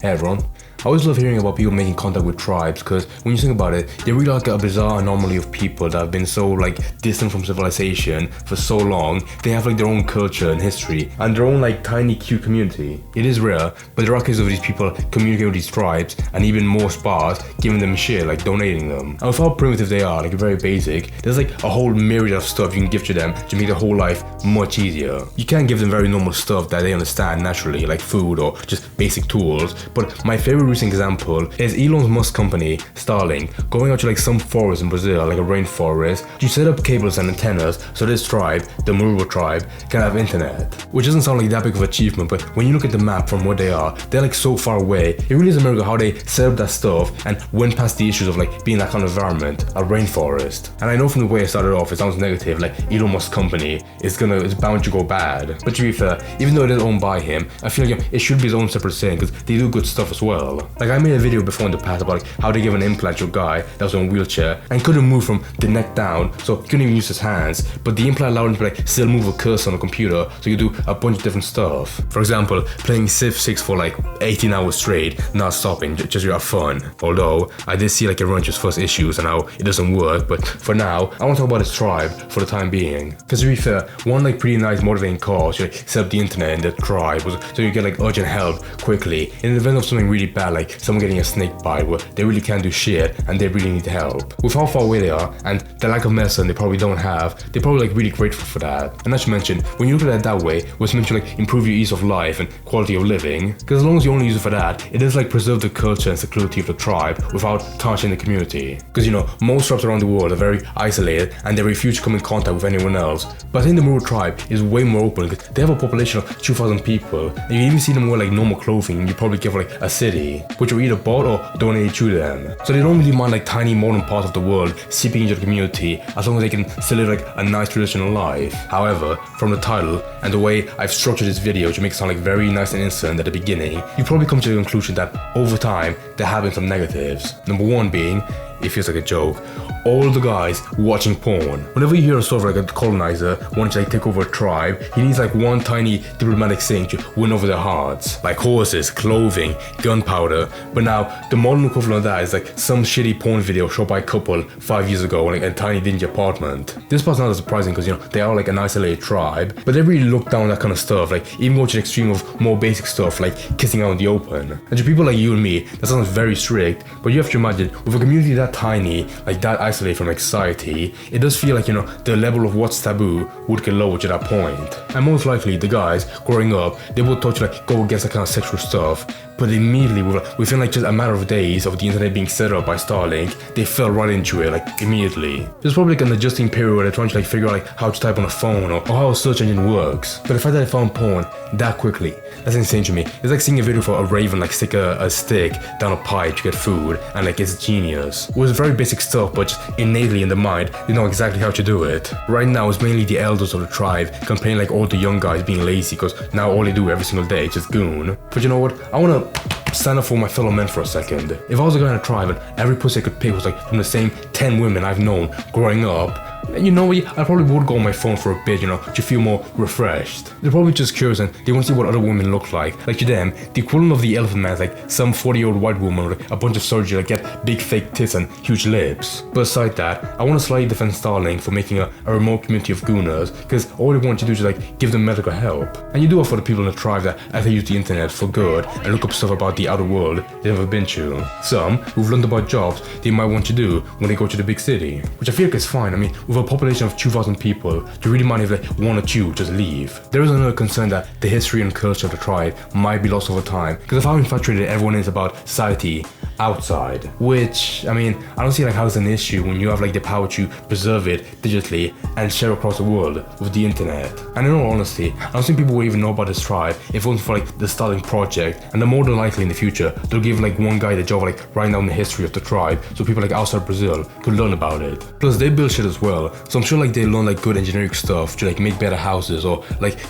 Hey everyone. I always love hearing about people making contact with tribes because when you think about it, they're really like a bizarre anomaly of people that have been so distant from civilization for so long. They have their own culture and history and their own tiny cute community. It is rare, but there are cases of these people communicating with these tribes and even more sparse giving them shit, donating them. And with how primitive they are, very basic, there's a whole myriad of stuff you can give to them to make their whole life much easier. You can't give them very normal stuff that they understand naturally, like food or just basic tools, but my favorite recent example is Elon's Musk company, Starlink, going out to some forest in Brazil, like a rainforest, to set up cables and antennas so this tribe, the Muruba tribe, can have internet. Which doesn't sound like that big of an achievement, but when you look at the map from where they are, they're so far away. It really is a miracle how they set up that stuff and went past the issues of being that kind of environment, a rainforest. And I know from the way it started off, it sounds negative, Elon Musk's company is bound to go bad. But to be fair, even though it is owned by him, I feel it should be his own separate thing because they do good stuff as well. I made a video before in the past about how they gave an implant to a guy that was in a wheelchair and couldn't move from the neck down, so he couldn't even use his hands, but the implant allowed him to still move a cursor on a computer, so you do a bunch of different stuff. For example, playing Civ 6 for 18 hours straight, not stopping, just to have fun. Although, I did see it runs his first issues and how it doesn't work, but for now, I want to talk about his tribe for the time being. Because to be fair, one pretty nice motivating cause to set up the internet in the tribe was so you get urgent help quickly in the event of something really bad, someone getting a snake bite where they really can't do shit and they really need help. With how far away they are and the lack of medicine they probably don't have, they're probably really grateful for that. And not to mention, when you look at it that way, it's meant to improve your ease of life and quality of living, because as long as you only use it for that, it does preserve the culture and security of the tribe without tarnishing the community. Because most tribes around the world are very isolated and they refuse to come in contact with anyone else. But I think the Muru tribe is way more open because they have a population of 2,000 people and you can even see them wear normal clothing and you probably give a city, which are either bought or donated to them. So they don't really mind tiny modern parts of the world seeping into the community as long as they can still live a nice traditional life. However, from the title and the way I've structured this video to make it sound very nice and innocent at the beginning, you probably come to the conclusion that over time there have been some negatives. Number one being, it feels like a joke, all the guys watching porn. Whenever you hear a story of a colonizer wanting to take over a tribe, he needs one tiny diplomatic thing to win over their hearts, like horses, clothing, gunpowder. But now the modern equivalent of that is some shitty porn video shot by a couple 5 years ago in a tiny dingy apartment. This part's not as surprising because they are an isolated tribe, but they really look down that kind of stuff, even go to the extreme of more basic stuff like kissing out in the open. And to people like you and me, that sounds very strict, but you have to imagine with a community that tiny, that isolated from society, it does feel the level of what's taboo would get lower to that point. And most likely the guys growing up, they would thought to go against that kind of sexual stuff, but immediately within just a matter of days of the internet being set up by Starlink, they fell right into it immediately. There's probably an adjusting period where they're trying to figure out how to type on a phone or how a search engine works. But the fact that they found porn that quickly, that's insane to me. It's seeing a video for a raven stick a stick down a pipe to get food, and it's genius. It was very basic stuff, but just innately in the mind, they know exactly how to do it. Right now, it's mainly the elders of the tribe complaining all the young guys being lazy because now all they do every single day is just goon. But you know what? I wanna stand up for my fellow men for a second. If I was a guy in a tribe and every pussy I could pick was from the same 10 women I've known growing up, and you know what, I probably would go on my phone for a bit, to feel more refreshed. They're probably just curious and they want to see what other women look like. To them, the equivalent of the elephant man is some 40-year-old white woman with a bunch of surgery get big fake tits and huge lips. But aside that, I want to slightly defend Starlink for making a remote community of gooners, because all they want to do is give them medical help. And you do it for the people in the tribe that actually use the internet for good and look up stuff about the outer world they've never been to. Some who've learned about jobs they might want to do when they go to the big city, which I feel is fine. With a population of 2,000 people, you really mind if one or two just leave. There is another concern that the history and culture of the tribe might be lost over time because of how infatuated everyone is about society outside, which I don't see how it's an issue when you have the power to preserve it digitally and share across the world with the internet. And in all honesty, I don't think people would even know about this tribe if it wasn't for the Starlink project, and then more than likely in the future they'll give one guy the job of writing down the history of the tribe so people outside Brazil could learn about it. Plus they build shit as well, so I'm sure they learn good engineering stuff to make better houses or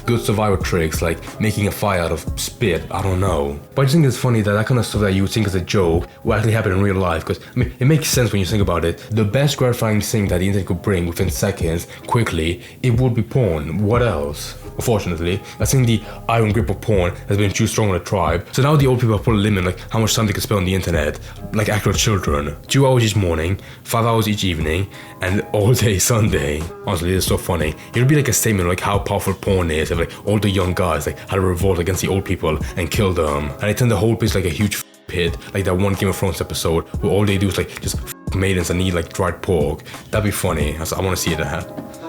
good survival tricks making a fire out of spit, I don't know. But I just think it's funny that kind of stuff that you would think is a joke what actually happened in real life. Because I mean, it makes sense when you think about it. The best gratifying thing that the internet could bring within seconds, quickly, it would be porn. What else? Unfortunately, I think the iron grip of porn has been too strong on the tribe. So now the old people have put a limit like how much time they can spend on the internet, like actual children. 2 hours each morning, 5 hours each evening, and all day Sunday. Honestly, it's so funny. It would be like a statement like how powerful porn is, if like all the young guys like had to revolt against the old people and kill them. And they turn the whole place like a huge pit, like that one Game of Thrones episode where all they do is like just maidens and eat like dried pork. That'd be funny. I want to see that.